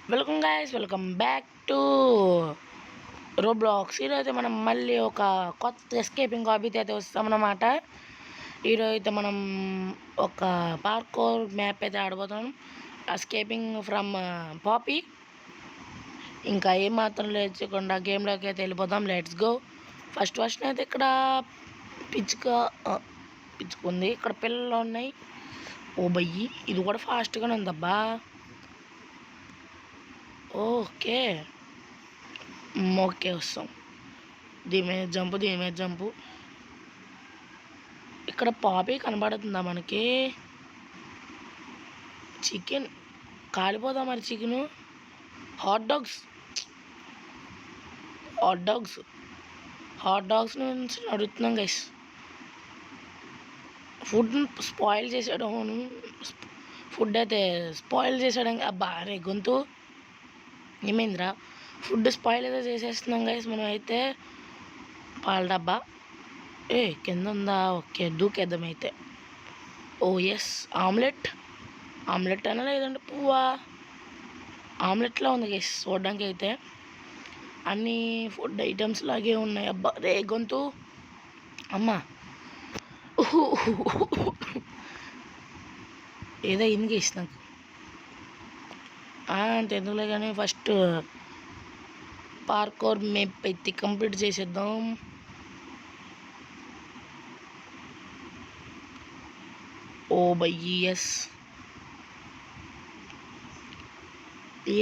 Welcome guys, welcome back to Roblox. ఈరోజు మనం మళ్ళీ ఒక కొత్త ఎస్కేపింగ్ హాబీతో అయితే వస్తామన్నమాట. ఈరోజు అయితే మనం ఒక పార్కోర్ మ్యాప్ అయితే ఆడబోతాం, ఎస్కేపింగ్ ఫ్రమ్ పాపీ. ఇంకా ఏమాత్రం లేచకుండా గేమ్లోకి అయితే వెళ్ళిపోతాం. Let's go. ఫస్ట్ అయితే ఇక్కడ పిచ్చుకుంది, ఇక్కడ పిల్లలు ఉన్నాయి. ఓ బయ్యి, ఇది కూడా ఫాస్ట్గానే ఉందబ్బా. ఓకే ఓకే వస్తాం. దీని మీద జంపు. ఇక్కడ పాపీ కనబడుతుందా మనకి? చికెన్ కాలిపోదా మరి? చికెను హాట్ డాగ్స్ నుంచి అడుగుతున్నాం గైస్. ఫుడ్ స్పాయిల్ చేసాడు. ఫుడ్ అయితే స్పాయిల్ చేసాడు. అబ్బా రే గొంతు ఏమైందిరా? ఫుడ్ స్పాయిల్ అయితే చేసేస్తున్నాం గైస్ మనం అయితే. పాల డబ్బా కింద ఉందా? ఓకే, దూకేద్దాం అయితే. ఓ ఎస్, ఆమ్లెట్ అనా లేదంటే పువ్వా? ఆమ్లెట్లా ఉంది గైస్ చూడడానికి అయితే. అన్నీ ఫుడ్ ఐటమ్స్ లాగే ఉన్నాయి. అబ్బా రే గొంతు అమ్మా. ఏదో అయింది గైస్ నాకు. అంత ఎందుకులే కానీ ఫస్ట్ పార్కోర్ మ్యాప్ అయితే కంప్లీట్ చేసేద్దాం. ఓ బయ్యి ఎస్, ఏ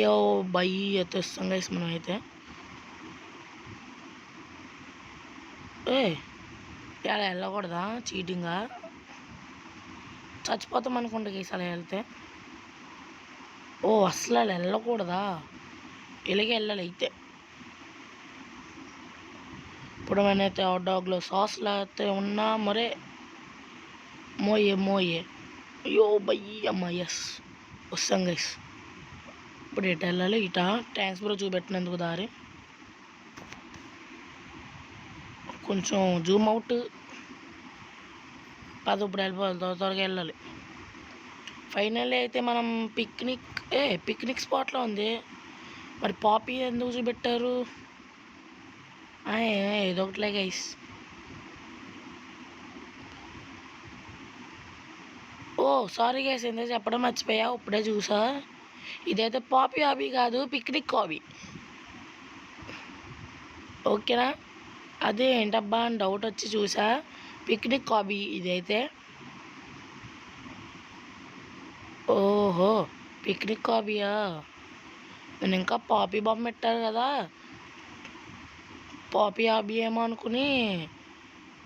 బయ్యి అయితే వస్తాం గైస్ మనం అయితే. ఇలా వెళ్ళకూడదా? చీటింగా చచ్చిపోతాం అనుకుంటా గైస్ అలా వెళ్తే. ఓ అసలు అలా వెళ్ళకూడదా? ఇలాగే వెళ్ళాలి అయితే. ఇప్పుడు మనైతే హాట్ డాగ్లో సాస్లు అయితే ఉన్నా మరే. మోయే అయ్యో బయ్యి అమ్మ. ఎస్ వస్తాం గైస్. ఇప్పుడు ఎటు వెళ్ళాలి? ఇటా. ట్యాంక్స్ బ్రో చూపెట్టినందుకు దారి. కొంచెం జూమ్ అవుట్. ఇప్పుడు వెళ్ళిపోవాలి, త్వరగా వెళ్ళాలి. ఫైనల్లీ అయితే మనం పిక్నిక్ స్పాట్లో ఉంది. మరి పాపీ ఎందుకు చూపెట్టారు? ఏదో ఒకటిలే గైస్. ఓ సారీ గైస్, ఎందుకు చెప్పడం మర్చిపోయా, ఇప్పుడే చూసా. ఇదైతే పాపీ హాబీ కాదు, పిక్నిక్ హాబీ. ఓకేనా? అదే ఏంటబ్బా అని డౌట్ వచ్చి చూసా. పిక్నిక్ హాబీ ఇదైతే. ఓహో పిక్నిక్ హాబీయా? నేను ఇంకా పాపీ బొమ్మ పెట్టారు కదా, పాపీ హాబీ ఏమో అనుకుని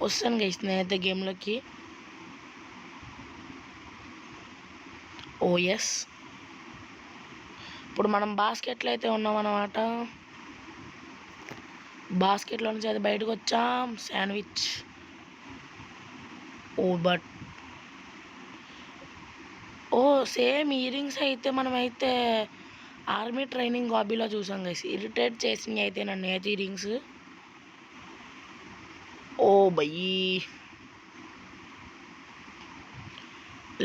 వస్తాను గైస్ నేనైతే గేమ్లోకి. ఓ ఎస్, ఇప్పుడు మనం బాస్కెట్లో అయితే ఉన్నామన్నమాట. బాస్కెట్లో నుంచి అది బయటకు వచ్చాం. శాండ్విచ్. సేమ్ ఇయరింగ్స్ అయితే మనమైతే ఆర్మీ ట్రైనింగ్ హాబీలో చూసాం గైస్. ఇరిటేట్ చేసింది అయితే నన్ను అయితే ఇయరింగ్స్. ఓ బయ్యి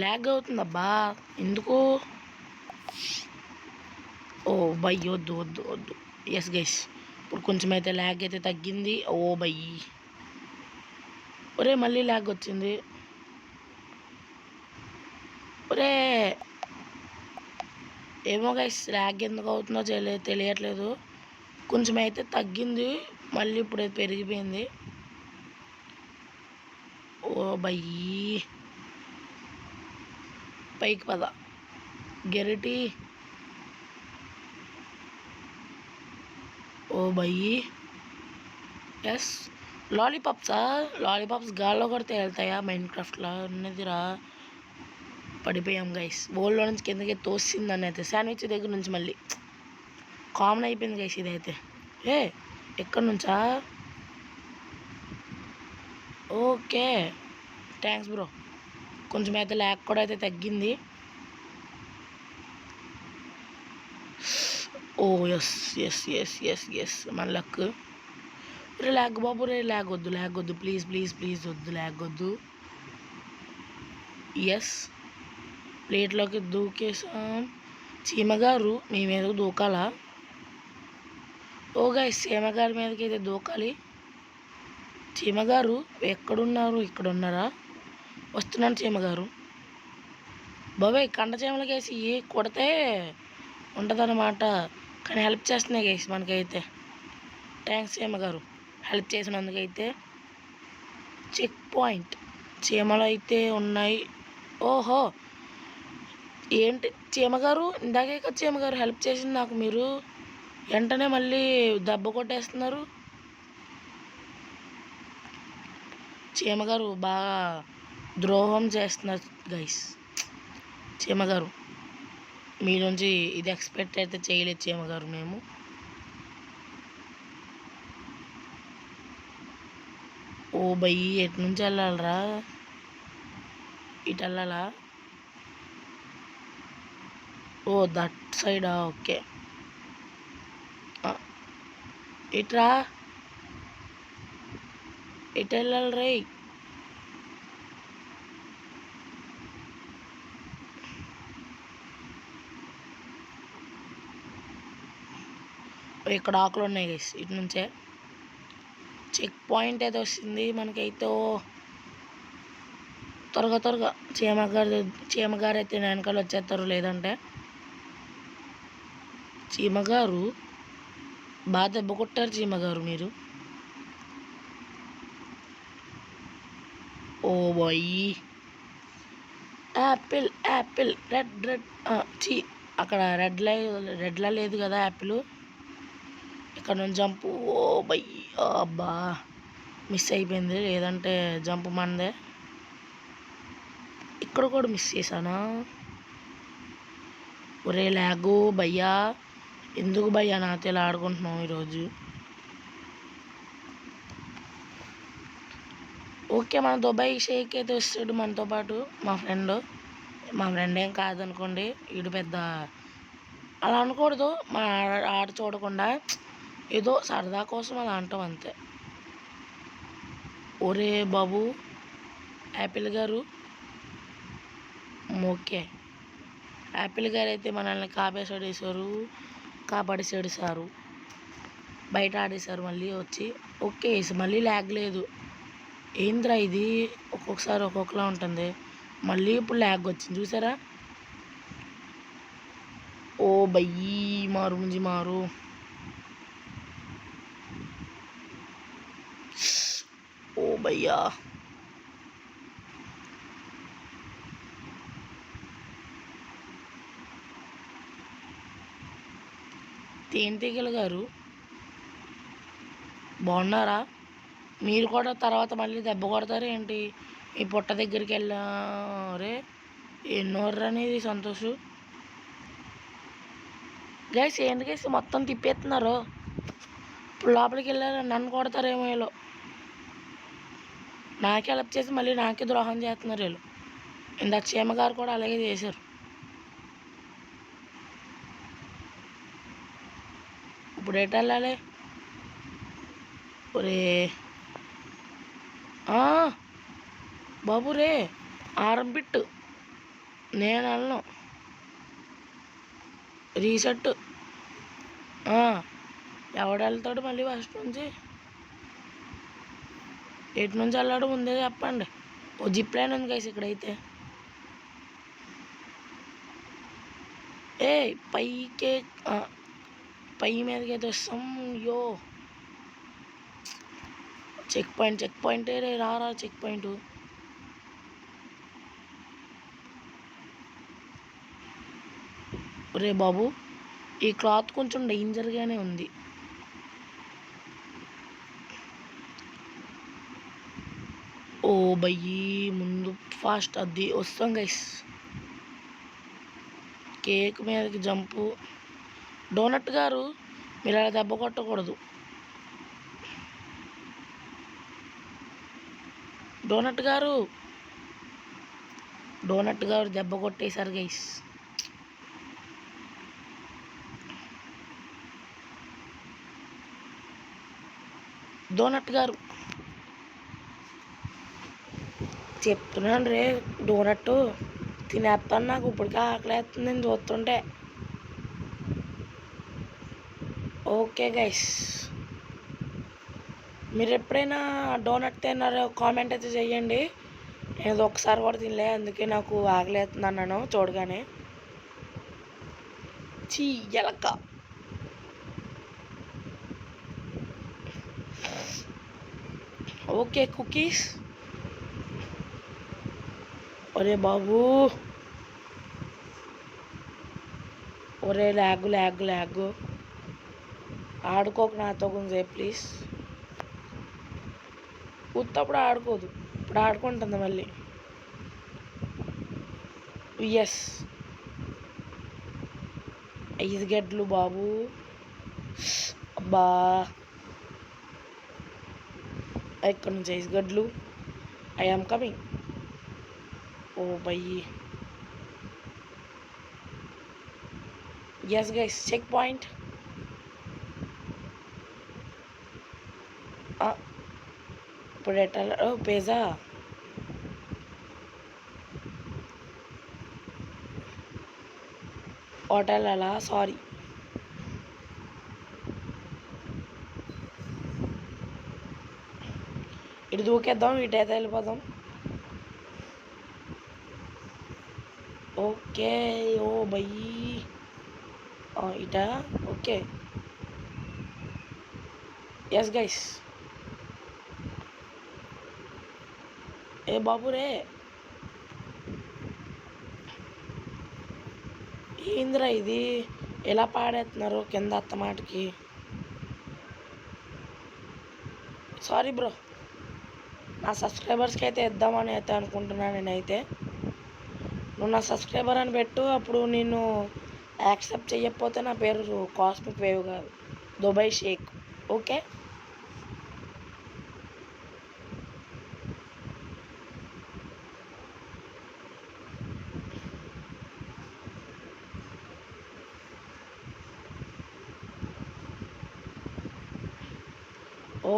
ల్యాగ్ అవుతుందబ్బా ఎందుకు? ఓ బయ్యి వద్దు. ఎస్ గైస్, ఇప్పుడు కొంచెం అయితే ల్యాగ్ అయితే తగ్గింది. ఓ బయ్యి మళ్ళీ ల్యాగ్ వచ్చింది. ఏమో గైస్, ల్యాగ్ ఎందుకు అవుతుందో తెలియట్లేదు. కొంచెం అయితే తగ్గింది, మళ్ళీ ఇప్పుడైతే పెరిగిపోయింది. ఓ బయ్యి పైకి పద గెరిటి. ఓ బయ్యి ఎస్. లాలీపాప్స్ గాల్లో కొడితే వెళ్తాయా? మైండ్ క్రాఫ్ట్లో ఉన్నదిరా. పడిపోయాం గైస్. బోల్లో నుంచి కిందకి తోసిందని అయితే శాండ్విచ్ దగ్గర నుంచి మళ్ళీ కామన్ అయిపోయింది గైస్ ఇదైతే. ఎక్కడి నుంచా? Okay thanks bro. కొంచెం అయితే ల్యాగ్ కూడా అయితే తగ్గింది. ఓ ఎస్ మన లక్. ల్యాగ్ బాబు ల్యాగ్ వద్దు ప్లీజ్ వద్దు, ల్యాగ్ వద్దు. ఎస్ ప్లేట్లోకి దూకేసాం. చీమగారు మీ మీదకు దూకాలా? ఓ గైస్, చీమగారి మీదకి అయితే దూకాలి. చీమగారు ఎక్కడున్నారు? ఇక్కడ ఉన్నారా? వస్తున్నాను చీమగారు. బాబాయ్ కండ చీమలకి వేసి కొడితే ఉంటుందన్నమాట, కానీ హెల్ప్ చేస్తున్నాయి గైస్ మనకైతే. థ్యాంక్స్ చీమగారు హెల్ప్ చేసినందుకైతే. చెక్ పాయింట్ చీమలు అయితే ఉన్నాయి. ఓహో, ఏంటి చీమగారు, ఇందాకే కదా చీమగారు హెల్ప్ చేసింది నాకు, మీరు వెంటనే మళ్ళీ దెబ్బ కొట్టేస్తున్నారు. చీమగారు బాగా ద్రోహం చేస్తున్నారు గైస్. చీమగారు మీ నుంచి ఇది ఎక్స్పెక్ట్ అయితే చేయలేదు చీమగారు మేము. ఓ బయ్యి, ఎటు నుంచి వెళ్ళాలరా? ఇటు వెళ్ళాలా? ఓ దట్ సైడా? ఓకే, ఇట్రా, ఇటు వెళ్ళాలి రై. ఇక్కడ ఆకులు ఉన్నాయి గైస్, ఇటు నుంచే చెక్ పాయింట్ అయితే వస్తుంది మనకైతే. త్వరగా త్వరగా చీమగారు అయితే వెనకాల వచ్చేస్తారు. లేదంటే చీమగారు బాగా దెబ్బ కొట్టారు చీమగారు మీరు. Oh boy, apple apple red red అక్కడ రెడ్లా లేదు కదా యాపిల్. ఇక్కడ నుంచి జంప్. ఓ బై, అబ్బా మిస్ అయిపోయింది, లేదంటే జంప్ మందే. ఇక్కడ కూడా మిస్ చేశానా? ఒరే లాగు భయ్యా, ఎందుకు భయ్యా నాతో ఇలా ఆడుకుంటున్నావు ఈరోజు? ఓకే, మన దుబాయ్ షేక్ అయితే వస్తాడు మనతో పాటు, మా ఫ్రెండ్ ఏం కాదనుకోండి, వీడు పెద్ద అలా అనకూడదు. మా ఆట చూడకుండా ఏదో సరదా కోసం అలా అంటాం అంతే. ఒరే బాబు యాపిల్ గారు, ఓకే యాపిల్ గారు అయితే మనల్ని కాపాడేసాడు సారు, బయట ఆడేశారు మళ్ళీ వచ్చి. ఓకే, మళ్ళీ ల్యాగ్ లేదు. ఏంద్రా ఇది, ఒక్కొక్కసారి ఒక్కొక్కలా ఉంటుంది. మళ్ళీ ఇప్పుడు ల్యాగ్ వచ్చింది చూసారా? ఓ బయ్యి, మారు ముంజి మారు. ఓ భయ్యా, తేనెటీగలు గారు బాగున్నారా? మీరు కూడా తర్వాత మళ్ళీ దెబ్బ కొడతారు ఏంటి? మీ పుట్ట దగ్గరికి వెళ్ళారే, ఎన్నోర్రు అనేది సంతోషు. గైస్ ఏంటి గైస్ మొత్తం తిప్పేస్తున్నారు? ఇప్పుడు లోపలికి వెళ్ళారు, నన్ను కొడతారేమో వీళ్ళు. నాకే హెల్ప్ చేసి మళ్ళీ నాకే ద్రోహం చేస్తున్నారు వీళ్ళు. ఇందాక చీమగారు కూడా అలాగే చేశారు. ఇప్పుడు ఎటు వెళ్ళాలి? ఒరే బాబు రే, ఆరం పిట్టు, నేను వెళ్ళను. రీసెట్ ఎవడు వెళ్తాడు మళ్ళీ ఫస్ట్ నుంచి? ఎటు నుంచి వెళ్ళాడు ముందే చెప్పండి. ఓ జిప్ లైన్ ఉంది గైస్ ఇక్కడైతే. పైకే పై మీదకి అయితే వస్తాం. యో చెక్ పాయింట్ రే, రారా చెక్ పాయింట్. రే బాబు, ఈ క్లాత్ కొంచెం డేంజర్గానే ఉంది. ఓ బయ్యి, ముందు ఫాస్ట్ అది వస్తాం గైస్. కేక్ మీదకి జంపు. డోనట్ గారు మీరు అలా దెబ్బ కొట్టకూడదు. డోనట్ గారు దెబ్బ కొట్టేశారు గైస్. డోనట్ గారు చెప్తున్నాను రే, డోనట్ తినేస్తాను, నాకు ఇప్పటికే ఆకలేస్తుంది నేను చూస్తుంటే. ఓకే గైస్, మీరు ఎప్పుడైనా డోనట్ తిన్నారో కామెంట్ అయితే చెయ్యండి. నేను ఒకసారి కూడా తినలే, అందుకే నాకు ఆకలేస్తుంది అన్నాను చూడగానే. చీ ఎలక్క. Okay cookies. ఒరే బాబు, ఒరే ల్యాగు ల్యాగు ల్యాగు, ఆడుకోకు నాతో కొంచెంసేపు ప్లీజ్. ఉత్తప్పుడు ఆడుకోదు, ఇప్పుడు ఆడుకుంటుంది మళ్ళీ. ఎస్, 5 గడ్లు బాబు. అబ్బా, ఇక్కడ నుంచి 5 గడ్లు. I am coming. ఓ బయ్యి. Yes guys, check point. ఇప్పుడు ఎట్లా? ఓ పిజ్జా. హోటల్ అలా, సారీ. ఇటు దూకేద్దాం, ఇటైతే వెళ్ళిపోదాం. ఓకే. ఓ బయ్యి, ఇటా. ఓకే. Yes guys. ఏ బాబు రే, ఏందిరా ఇది ఎలా పాడేస్తున్నారు కింద అత్తమాటకి. సారీ బ్రో, నా సబ్స్క్రైబర్స్కి అయితే ఇద్దామని అయితే అనుకుంటున్నాను నేనైతే. నువ్వు నా సబ్స్క్రైబర్ అని పెట్టు, అప్పుడు నేను యాక్సెప్ట్ చేయకపోతే నా పేరు కాస్మిక్ వేవ్ కాదు, దుబాయ్ షేక్. ఓకే.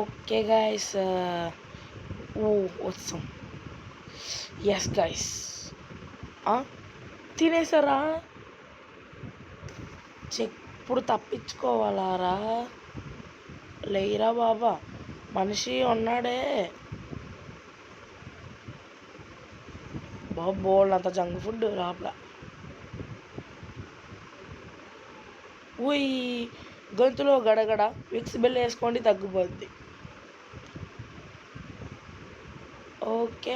ఓకే గైస్, వచ్చాం. ఎస్ గైస్, తినేసారా? ఇప్పుడు తప్పించుకోవాలారా? లేరా బాబా, మనిషి ఉన్నాడే బాబు. బోల్డ్ అంత జంక్ ఫుడ్ లోపల. ఊయి, గొంతులో గడగడ విక్స్ బిల్ వేసుకోండి తగ్గిపోద్ది. ఓకే,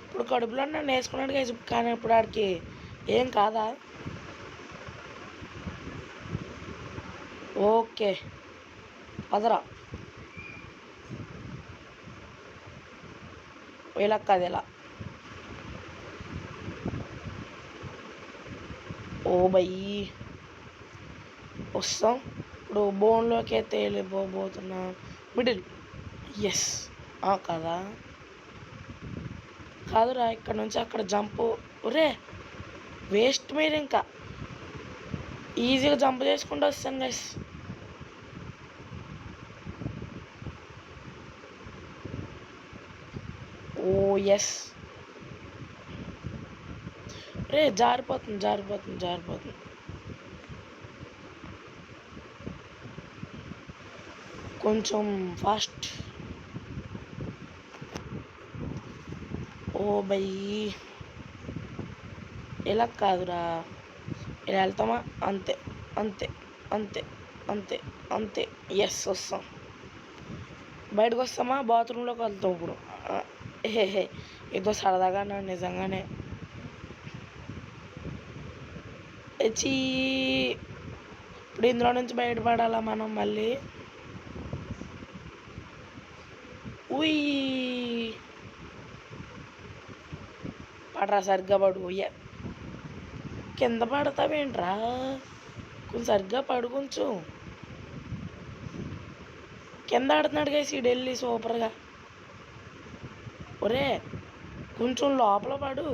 ఇప్పుడు కడుపులో నన్ను వేసుకున్నాడు గైస్, కానీ ఇప్పుడు ఆడికి ఏం కాదా? ఓకే పదరా, ఇలా కాదు ఇలా. ఓ బయ్యి, వస్తాం. ఇప్పుడు బోన్లోకి అయితే వెళ్ళిపోతున్నా. మిడిల్. ఎస్. కదా, కాదురా, ఇక్కడ నుంచి అక్కడ జంప్. ఒరే వేస్ట్, మీరు ఇంకా ఈజీగా జంప్ చేసుకుంటూ వస్తాను గైస్. ఓ ఎస్. రే జారిపోతుంది జారిపోతుంది జారిపోతుంది. కొంచెం ఫాస్ట్. ఓ బయ్యి, ఇలా కాదురా, ఇలా వెళ్తామా? అంతే అంతే అంతే అంతే అంతే. ఎస్, వస్తాం. బయటకు వస్తామా? బాత్రూంలోకి వెళ్తాం ఇప్పుడు. ఏదో సరదాగా అన్నాడు నిజంగానే. చీ, ఇప్పుడు ఇందులో నుంచి బయటపడాలా మనం మళ్ళీ? ఉయ్, పడరా సరిగ్గా పడు. కింద పడతావేంట్రా? కొంచెం సరిగ్గా పడు. కొంచెం కింద ఆడుతున్నాడు గైస్ ఈ ఢిల్లీ సూపర్గా. ఒరే కొంచెం లోపల పడు.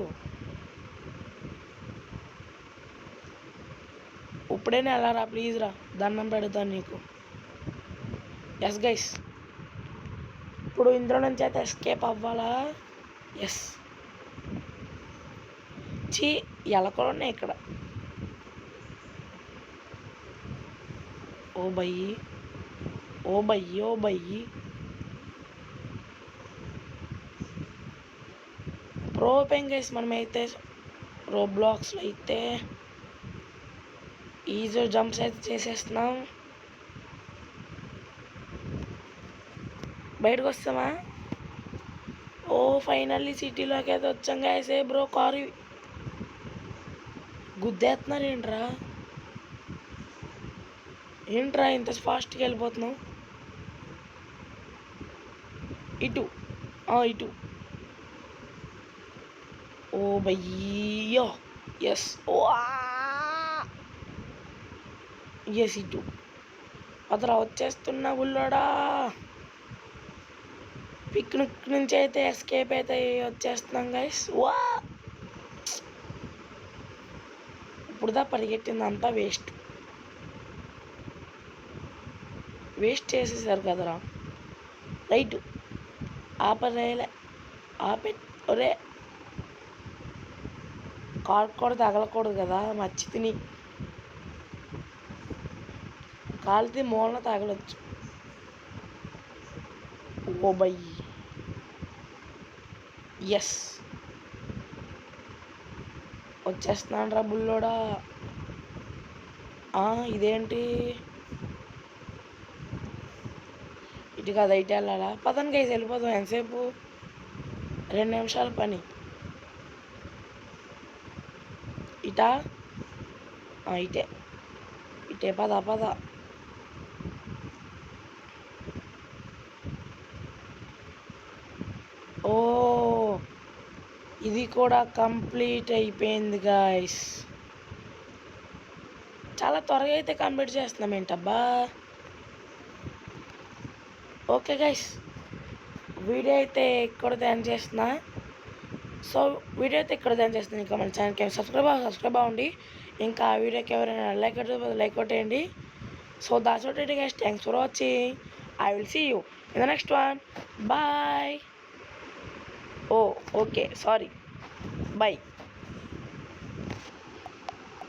ఇప్పుడైనా ఎలా రా, ప్లీజ్ రా, దండం పెడతాను నీకు. ఎస్ గైస్, ఇప్పుడు ఇందులో నుంచి అయితే ఎస్కేప్ అవ్వాలా? ఎస్. చీ, ఎలకలు ఉన్నాయి ఇక్కడ. ఓ భయ్యి, ఓ భయ్యి, ఓ భయ్యి. Pro open guys. మనమైతే రోబ్లాక్స్లో అయితే ఈజీ జంప్స్ అయితే చేసేస్తున్నాం. బయటకు వస్తామా? ఓ ఫైనల్లీ సిటీలోకి అయితే వచ్చాం గైస్. ఏ బ్రో కారు గుద్దేస్తున్నారు ఏంట్రా ఇంత ఫాస్ట్గా వెళ్ళిపోతున్నావు? ఇటు ఇటు. ఓ భయ్యో, ఎస్. ఓ ఎస్, ఇటు అతను వచ్చేస్తున్నా బుల్లోడా. పిక్నిక్ నుంచి అయితే ఎస్కేప్ అయితే వచ్చేస్తున్నాం గైస్. వా ఇప్పుడుదా పరిగెట్టింది అంతా వేస్ట్ చేసేసారు కదరా. రైట్ ఆపరేలే ఒరే కార్ కూడా తగలకూడదు కదా, మర్చి తిని కాలితే మూలన తగలొచ్చు. ఓ బై, ఎస్ వచ్చేస్తున్నాను రా బుల్లోడా. ఇదేంటి ఇటు కాదు, ఇటు వెళ్ళాలా? పదండి గైస్ వెళ్ళిపోతాం. ఎంతసేపు? 2 నిమిషాల పని. ఇటా ఇటే పద. ఓ ఇది కూడా కంప్లీట్ అయిపోయింది గాయస్. చాలా త్వరగా అయితే కంప్లీట్ చేస్తున్నాం ఏంటబ్బా. ఓకే గైస్, వీడియో అయితే ఇక్కడ ధ్యాన్ చేస్తున్నా. ఇంకా మన ఛానల్కి సబ్స్క్రైబ్ అవ్వండి. ఇంకా ఆ వీడియోకి ఎవరైనా లైక్ కొట్టేయండి. So that's what it guys. Thanks for watching. I will see you in the next one. Bye. Okay sorry, by.